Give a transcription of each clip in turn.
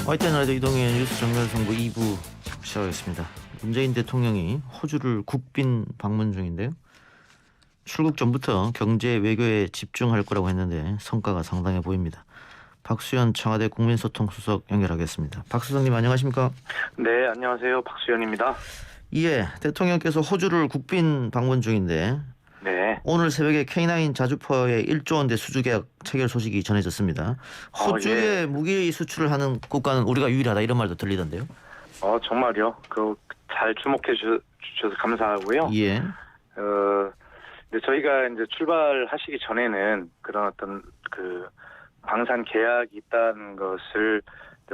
YTN 라디오 이동의 뉴스 정면선고 2부 시작하겠습니다. 문재인 대통령이 호주를 국빈 방문 중인데요. 출국 전부터 경제 외교에 집중할 거라고 했는데 성과가 상당해 보입니다. 박수현 청와대 국민소통수석 연결하겠습니다. 박 수석님 안녕하십니까? 네, 안녕하세요. 박수현입니다. 예, 대통령께서 호주를 국빈 방문 중인데 네. 오늘 새벽에 K9 자주포의 1조 원대 수주계약 체결 소식이 전해졌습니다. 호주에 예. 무기 수출을 하는 국가는 우리가 유일하다 이런 말도 들리던데요. 정말요. 잘 주목해 주셔서 감사하고요. 예. 근데 저희가 이제 출발하시기 전에는 그런 어떤 방산 계약이 있다는 것을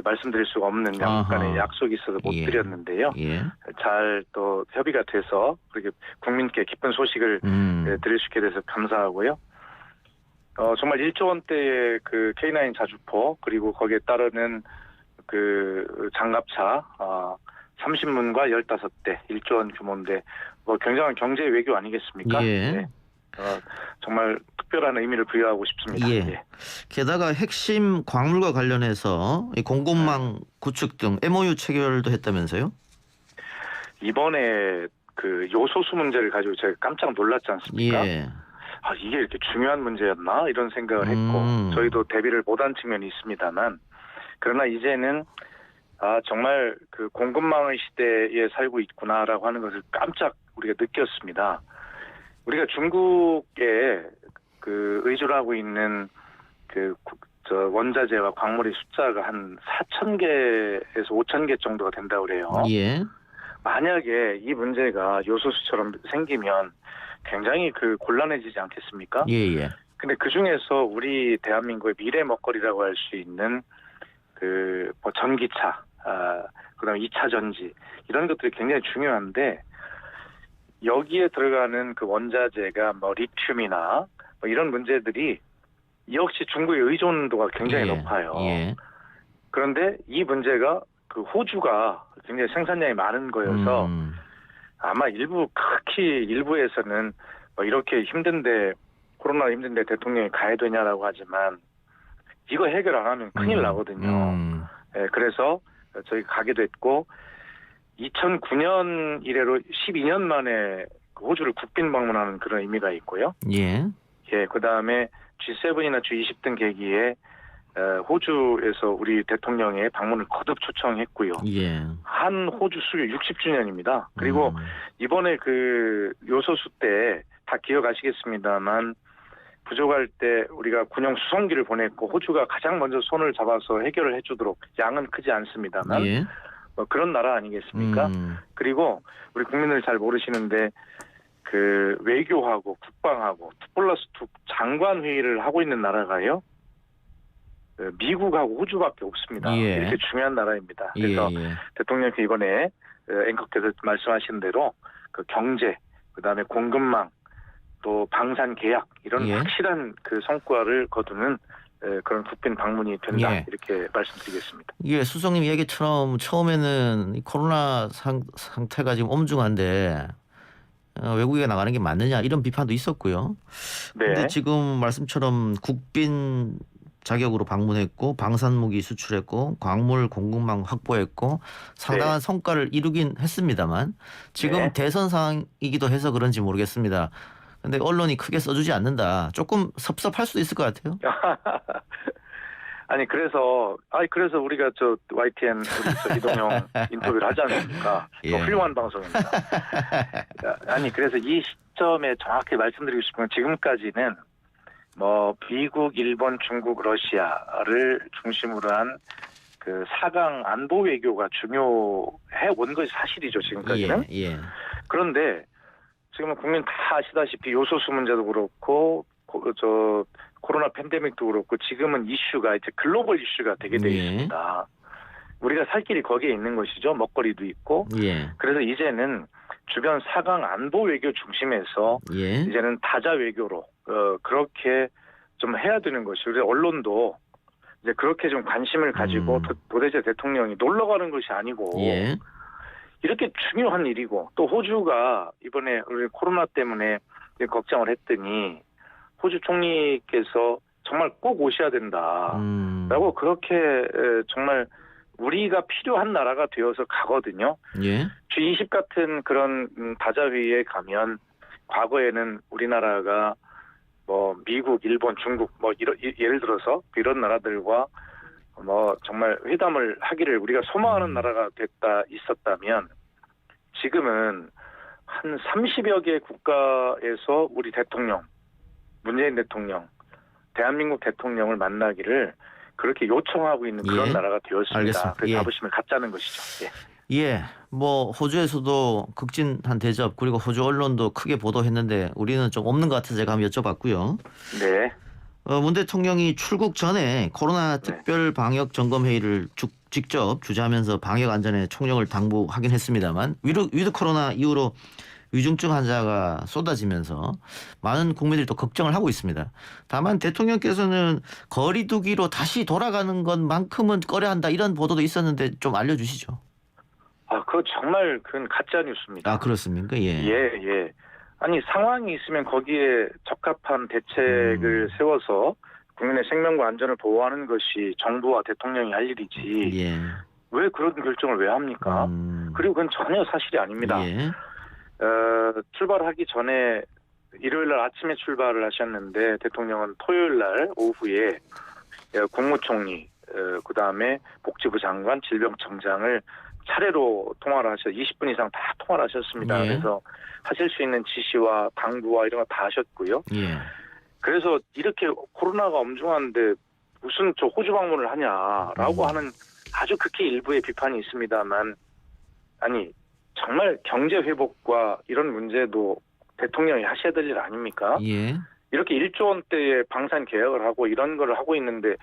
말씀드릴 수가 없는 양국 간의 약속이 있어서 못 예. 드렸는데요. 예. 잘 또 협의가 돼서 그렇게 국민께 기쁜 소식을 드릴 수 있게 돼서 감사하고요. 정말 1조 원대의 그 K9 자주포 그리고 거기에 따르는 그 장갑차 30문과 15대 1조 원 규모인데 굉장한 경제 외교 아니겠습니까? 예. 네. 정말 특별한 의미를 부여하고 싶습니다. 예. 예. 게다가 핵심 광물과 관련해서 이 공급망 구축 등 MOU 체결도 했다면서요? 이번에 그 요소수 문제를 가지고 제가 깜짝 놀랐지 않습니까? 예. 이게 이렇게 중요한 문제였나 이런 생각을 했고 저희도 대비를 못한 측면이 있습니다만 그러나 이제는 정말 그 공급망의 시대에 살고 있구나라고 하는 것을 깜짝 우리가 느꼈습니다. 우리가 중국에 그 의존을 하고 있는 원자재와 광물의 숫자가 한 4,000개에서 5,000개 정도가 된다고 그래요. 예. 만약에 이 문제가 요소수처럼 생기면 굉장히 곤란해지지 않겠습니까? 예. 근데 그 중에서 우리 대한민국의 미래 먹거리라고 할 수 있는 전기차, 그다음에 2차 전지 이런 것들이 굉장히 중요한데 여기에 들어가는 그 원자재가 리튬이나 이런 문제들이 역시 중국의 의존도가 굉장히 높아요. 예. 그런데 이 문제가 호주가 굉장히 생산량이 많은 거여서 아마 특히 일부에서는 이렇게 코로나 힘든데 대통령이 가야 되냐라고 하지만 이거 해결 안 하면 큰일 나거든요. 예, 그래서 저희가 가게 됐고 2009년 이래로 12년 만에 호주를 국빈 방문하는 그런 의미가 있고요. 예. 예, 그다음에 G7이나 G20 등 계기에 호주에서 우리 대통령의 방문을 거듭 초청했고요. 예. 한 호주 수교 60주년입니다. 그리고 이번에 그 요소수 때 다 기억하시겠습니다만 부족할 때 우리가 군용 수송기를 보냈고 호주가 가장 먼저 손을 잡아서 해결을 해주도록 양은 크지 않습니다만 예. 그런 나라 아니겠습니까? 그리고 우리 국민들 잘 모르시는데 그 외교하고 국방하고 2+2 장관 회의를 하고 있는 나라가요. 미국하고 호주밖에 없습니다. 예. 이렇게 중요한 나라입니다. 그래서 대통령께서 이번에 앵커께서 말씀하신 대로 그 경제, 그다음에 공급망, 또 방산 계약 이런 확실한 그 성과를 거두는 그런 국빈 방문이 된다 이렇게 말씀드리겠습니다. 예, 수석님 얘기처럼 처음에는 이 코로나 상태가 지금 엄중한데 외국에 나가는 게 맞느냐 이런 비판도 있었고요. 그런데 지금 말씀처럼 국빈 자격으로 방문했고 방산무기 수출했고 광물 공급망 확보했고 상당한 성과를 이루긴 했습니다만 지금 대선 상황이기도 해서 그런지 모르겠습니다. 근데 언론이 크게 써주지 않는다. 조금 섭섭할 수도 있을 것 같아요. 아니 그래서 우리가 YTN 우리 이동형 인터뷰를 하지 않습니까? 훌륭한 방송입니다. 아니 그래서 이 시점에 정확히 말씀드리고 싶은 건 지금까지는 미국, 일본, 중국, 러시아를 중심으로 한 그 4강 안보 외교가 중요해 온 것이 사실이죠 지금까지는. 그런데 지금은 국민 다 아시다시피 요소수 문제도 그렇고 코로나 팬데믹도 그렇고 지금은 이슈가 이제 글로벌 이슈가 되게 되어 있습니다. 우리가 살 길이 거기에 있는 것이죠. 먹거리도 있고. 그래서 이제는 주변 4강 안보 외교 중심에서 이제는 다자 외교로 그렇게 좀 해야 되는 것이 우리 언론도 이제 그렇게 좀 관심을 가지고 도대체 대통령이 놀러 가는 것이 아니고 이렇게 중요한 일이고 또 호주가 이번에 우리 코로나 때문에 걱정을 했더니 호주 총리께서 정말 꼭 오셔야 된다라고 그렇게 정말 우리가 필요한 나라가 되어서 가거든요. 예. G20 같은 그런 다자회의에 가면 과거에는 우리나라가 뭐 미국, 일본, 중국 뭐 예를 들어서 이런 나라들과 뭐 정말 회담을 하기를 우리가 소망하는 나라가 있었다면 지금은 한 30여 개 국가에서 우리 대통령, 문재인 대통령, 대한민국 대통령을 만나기를 그렇게 요청하고 있는 그런 예. 나라가 되었습니다. 알겠습니다. 그래서 예. 자부심을 갖자는 것이죠. 예. 예, 뭐 호주에서도 극진한 대접 그리고 호주 언론도 크게 보도했는데 우리는 좀 없는 것 같아서 제가 한번 여쭤봤고요. 네. 문 대통령이 출국 전에 코로나 특별 방역 점검 회의를 직접 주재하면서 방역 안전에 총력을 당부하긴 했습니다만 위드 코로나 이후로 위중증 환자가 쏟아지면서 많은 국민들이 또 걱정을 하고 있습니다. 다만 대통령께서는 거리 두기로 다시 돌아가는 것만큼은 꺼려한다 이런 보도도 있었는데 좀 알려주시죠. 그거 정말 그건 가짜 뉴스입니다. 아, 그렇습니까? 예. 예. 아니 상황이 있으면 거기에 적합한 대책을 세워서 국민의 생명과 안전을 보호하는 것이 정부와 대통령이 할 일이지. 예. 왜 그런 결정을 왜 합니까? 그리고 그건 전혀 사실이 아닙니다. 예. 출발하기 전에 일요일 날 아침에 출발을 하셨는데 대통령은 토요일 날 오후에 국무총리, 그다음에 복지부 장관, 질병청장을 차례로 통화를 20분 이상 다 통화를 하셨습니다. 예. 그래서 하실 수 있는 지시와 당부와 이런 거 다 하셨고요. 예. 그래서 이렇게 코로나가 엄중한데 무슨 저 호주 방문을 하냐라고 하는 아주 극히 일부의 비판이 있습니다만, 아니 정말 경제 회복과 이런 문제도 대통령이 하셔야 될 일 아닙니까? 예. 이렇게 1조 원대의 방산 계약을 하고 이런 걸 하고 있는데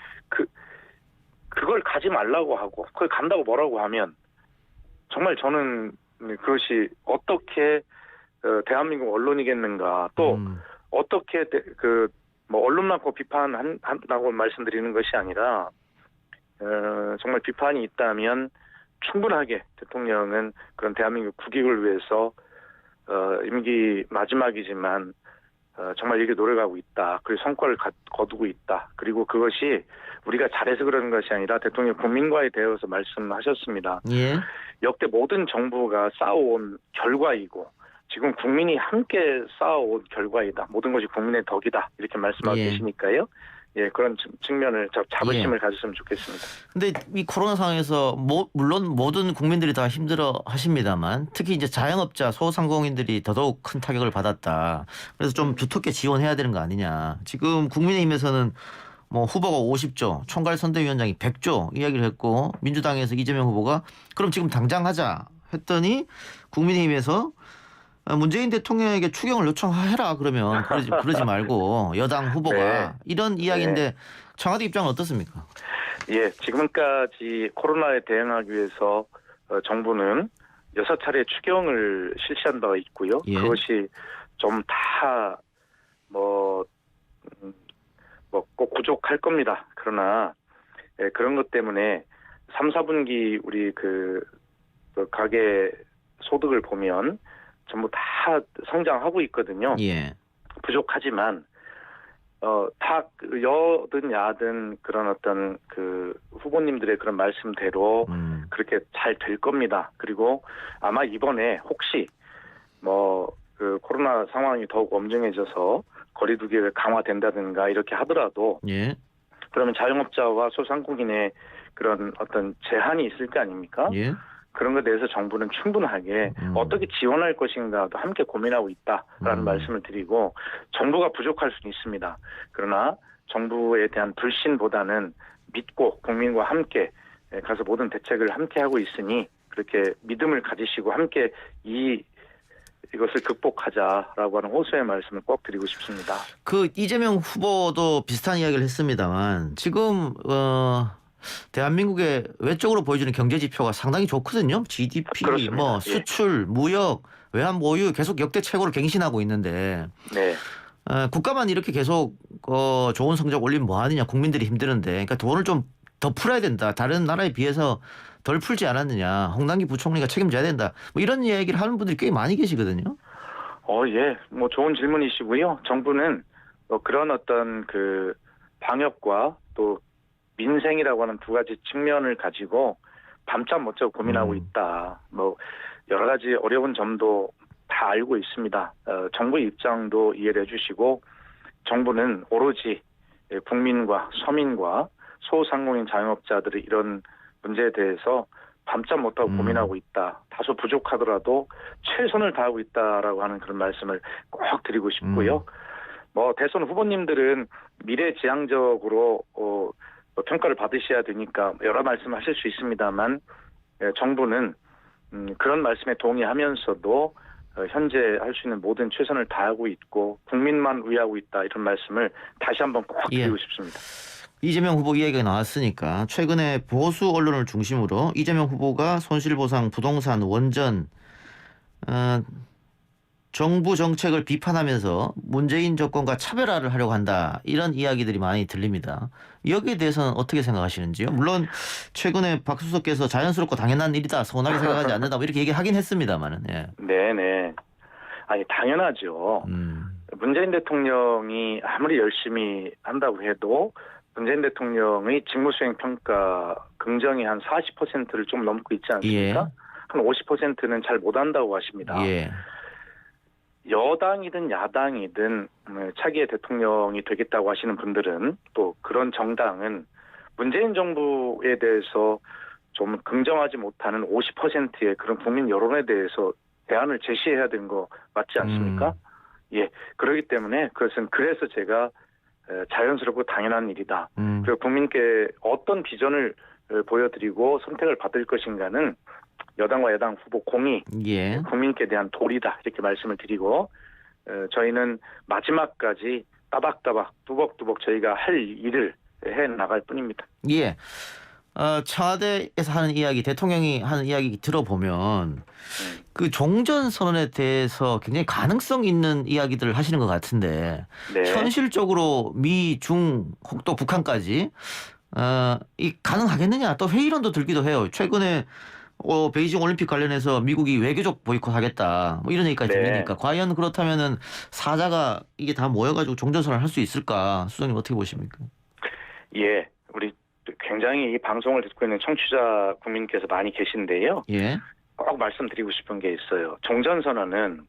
그걸 가지 말라고 하고 그걸 간다고 뭐라고 하면 정말 저는 그것이 어떻게 대한민국 언론이겠는가, 또 어떻게 뭐 언론만 비판한다고 말씀드리는 것이 아니라 정말 비판이 있다면 충분하게 대통령은 그런 대한민국 국익을 위해서 임기 마지막이지만 정말 이렇게 노력하고 있다. 그리고 성과를 거두고 있다. 그리고 그것이 우리가 잘해서 그러는 것이 아니라 대통령 국민과의 대화에서 말씀하셨습니다. 예. 역대 모든 정부가 쌓아온 결과이고 지금 국민이 함께 쌓아온 결과이다. 모든 것이 국민의 덕이다. 이렇게 말씀하고 계시니까요. 예, 그런 측면을 자부심을 가졌으면 좋겠습니다. 근데 이 코로나 상황에서 물론 모든 국민들이 다 힘들어 하십니다만 특히 이제 자영업자, 소상공인들이 더더욱 큰 타격을 받았다. 그래서 좀 두텁게 지원해야 되는 거 아니냐. 지금 국민의힘에서는 뭐 후보가 50조, 총괄선대위원장이 100조 이야기를 했고 민주당에서 이재명 후보가 그럼 지금 당장 하자 했더니 국민의힘에서 문재인 대통령에게 추경을 요청해라 그러면 그러지 말고 여당 후보가 이런 이야기인데 청와대 입장은 어떻습니까? 예, 지금까지 코로나에 대응하기 위해서 정부는 6차례 추경을 실시한 바가 있고요. 그것이 좀 다 꼭 부족할 겁니다. 그러나 그런 것 때문에 3, 4분기 우리 가계 소득을 보면 전부 다 성장하고 있거든요. 예. 부족하지만 다 여든 야든 그런 어떤 후보님들의 그런 말씀대로 그렇게 잘 될 겁니다. 그리고 아마 이번에 혹시 코로나 상황이 더욱 엄중해져서 거리두기가 강화된다든가 이렇게 하더라도 그러면 자영업자와 소상공인의 그런 어떤 제한이 있을 거 아닙니까? 그런 것에 대해서 정부는 충분하게 어떻게 지원할 것인가도 함께 고민하고 있다라는 말씀을 드리고, 정부가 부족할 수는 있습니다. 그러나 정부에 대한 불신보다는 믿고 국민과 함께 가서 모든 대책을 함께 하고 있으니 그렇게 믿음을 가지시고 함께 이것을 극복하자라고 하는 호소의 말씀을 꼭 드리고 싶습니다. 이재명 후보도 비슷한 이야기를 했습니다만 지금 대한민국의 외적으로 보여주는 경제 지표가 상당히 좋거든요. GDP, 그렇습니다. 수출, 무역, 외환 보유 계속 역대 최고를 갱신하고 있는데 국가만 이렇게 계속 좋은 성적 올리면 뭐하느냐. 국민들이 힘드는데. 그러니까 돈을 좀 더 풀어야 된다. 다른 나라에 비해서 덜 풀지 않았느냐. 홍남기 부총리가 책임져야 된다. 이런 얘기를 하는 분들이 꽤 많이 계시거든요. 예. 좋은 질문이시고요. 정부는 그런 어떤 방역과 또 민생이라고 하는 두 가지 측면을 가지고 밤잠 못 자고 고민하고 있다. 뭐 여러 가지 어려운 점도 다 알고 있습니다. 정부 입장도 이해를 해주시고 정부는 오로지 국민과 서민과 소상공인 자영업자들의 이런 문제에 대해서 밤잠 못 자고 고민하고 있다. 다소 부족하더라도 최선을 다하고 있다라고 하는 그런 말씀을 꼭 드리고 싶고요. 뭐 대선 후보님들은 미래지향적으로 평가를 받으셔야 되니까 여러 말씀하실 수 있습니다만 정부는 그런 말씀에 동의하면서도 현재 할 수 있는 모든 최선을 다하고 있고 국민만 위하고 있다 이런 말씀을 다시 한번 꼭 드리고 싶습니다. 이재명 후보 이야기가 나왔으니까 최근에 보수 언론을 중심으로 이재명 후보가 손실보상, 부동산, 원전 정부 정책을 비판하면서 문재인 정권과 차별화를 하려고 한다. 이런 이야기들이 많이 들립니다. 여기에 대해서는 어떻게 생각하시는지요? 물론 최근에 박수석께서 자연스럽고 당연한 일이다. 서운하게 생각하지 않는다. 뭐 이렇게 얘기하긴 했습니다만은. 예. 네네. 아니 당연하죠. 문재인 대통령이 아무리 열심히 한다고 해도 문재인 대통령의 직무수행 평가 긍정이 한 40%를 좀 넘고 있지 않습니까? 예. 한 50%는 잘 못한다고 하십니다. 예. 여당이든 야당이든 차기의 대통령이 되겠다고 하시는 분들은 또 그런 정당은 문재인 정부에 대해서 좀 긍정하지 못하는 50%의 그런 국민 여론에 대해서 대안을 제시해야 되는 거 맞지 않습니까? 예, 그렇기 때문에 그것은 그래서 제가 자연스럽고 당연한 일이다. 그리고 국민께 어떤 비전을 보여드리고 선택을 받을 것인가는 여당과 야당 후보 공이 예. 국민께 대한 도리다 이렇게 말씀을 드리고 저희는 마지막까지 따박따박 뚜벅뚜벅 저희가 할 일을 해 나갈 뿐입니다. 예. 청와대에서 하는 이야기, 대통령이 하는 이야기 들어보면 그 종전 선언에 대해서 굉장히 가능성 있는 이야기들을 하시는 것 같은데 네. 현실적으로 미, 중, 혹 또 북한까지 이 가능하겠느냐 또 회의론도 들기도 해요. 최근에 베이징 올림픽 관련해서 미국이 외교적 보이콧하겠다 뭐 이런 얘기까지 네. 들리니까 과연 그렇다면은 사자가 이게 다 모여가지고 종전선언을 할 수 있을까? 수석님 어떻게 보십니까? 예, 우리 굉장히 이 방송을 듣고 있는 청취자 국민께서 많이 계신데요. 예. 꼭 말씀드리고 싶은 게 있어요. 종전선언은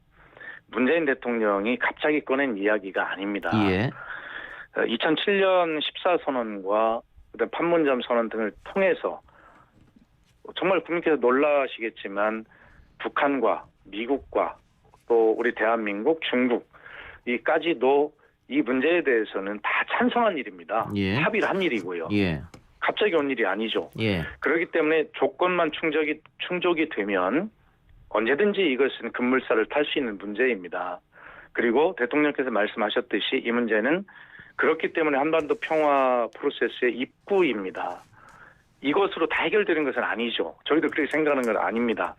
문재인 대통령이 갑자기 꺼낸 이야기가 아닙니다. 예. 2007년 14선언과 그다음 판문점 선언 등을 통해서 정말 국민께서 놀라시겠지만 북한과 미국과 또 우리 대한민국, 중국 이까지도 이 문제에 대해서는 다 찬성한 일입니다. 예. 합의를 한 일이고요. 예. 갑자기 온 일이 아니죠. 예. 그렇기 때문에 조건만 충족이 되면 언제든지 이것은 급물살을 탈 수 있는 문제입니다. 그리고 대통령께서 말씀하셨듯이 이 문제는 그렇기 때문에 한반도 평화 프로세스의 입구입니다. 이것으로 다 해결되는 것은 아니죠. 저희도 그렇게 생각하는 건 아닙니다.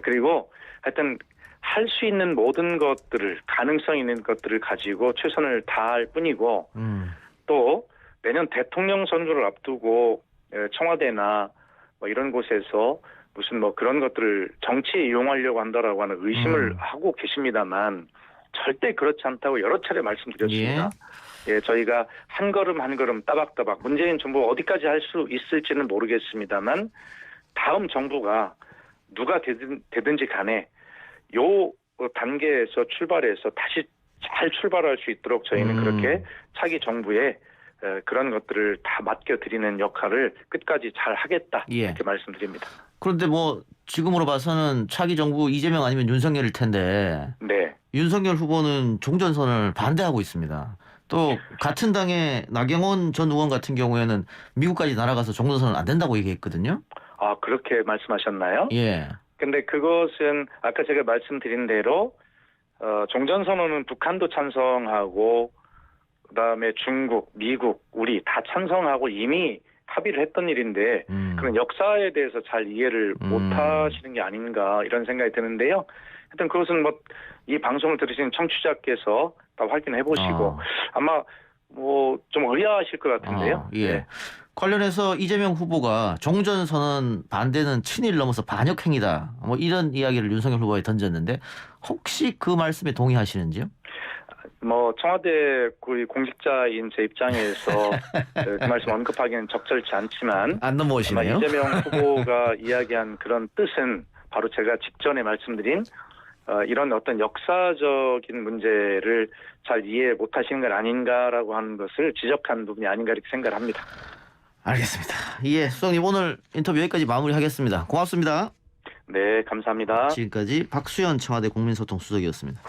그리고 하여튼 할 수 있는 모든 것들을 가능성 있는 것들을 가지고 최선을 다할 뿐이고 또 내년 대통령 선거를 앞두고 청와대나 뭐 이런 곳에서 무슨 뭐 그런 것들을 정치에 이용하려고 한다라고 하는 의심을 하고 계십니다만 절대 그렇지 않다고 여러 차례 말씀드렸습니다. 예, 저희가 한 걸음 한 걸음 따박따박 문재인 정부 어디까지 할 수 있을지는 모르겠습니다만 다음 정부가 누가 되든지 간에 요 단계에서 출발해서 다시 잘 출발할 수 있도록 저희는 그렇게 차기 정부에 그런 것들을 다 맡겨드리는 역할을 끝까지 잘 하겠다 이렇게 말씀드립니다. 그런데 뭐 지금으로 봐서는 차기 정부 이재명 아니면 윤석열일 텐데 네. 윤석열 후보는 종전선언을 반대하고 있습니다. 또 같은 당의 나경원 전 의원 같은 경우에는 미국까지 날아가서 종전선언 안 된다고 얘기했거든요. 아, 그렇게 말씀하셨나요? 예. 근데 그것은 아까 제가 말씀드린 대로 종전선언은 북한도 찬성하고 그다음에 중국, 미국, 우리 다 찬성하고 이미 합의를 했던 일인데 그런 역사에 대해서 잘 이해를 못하시는 게 아닌가 이런 생각이 드는데요. 하여튼 그것은 뭐 이 방송을 들으시는 청취자께서 다 확인해 보시고 아마 뭐 좀 의아하실 것 같은데요. 예. 네. 관련해서 이재명 후보가 종전선언 반대는 친일 넘어서 반역행위다. 뭐 이런 이야기를 윤석열 후보에 던졌는데 혹시 그 말씀에 동의하시는지요? 뭐 청와대 공직자인 제 입장에서 그 말씀 언급하기는 적절치 않지만 안 아마 넘어오시네요. 이재명 후보가 이야기한 그런 뜻은 바로 제가 직전에 말씀드린 이런 어떤 역사적인 문제를 잘 이해 못하시는 건 아닌가라고 하는 것을 지적한 부분이 아닌가 이렇게 생각을 합니다. 알겠습니다. 예, 수석님 오늘 인터뷰 여기까지 마무리하겠습니다. 고맙습니다. 네, 감사합니다. 지금까지 박수현 청와대 국민소통 수석이었습니다.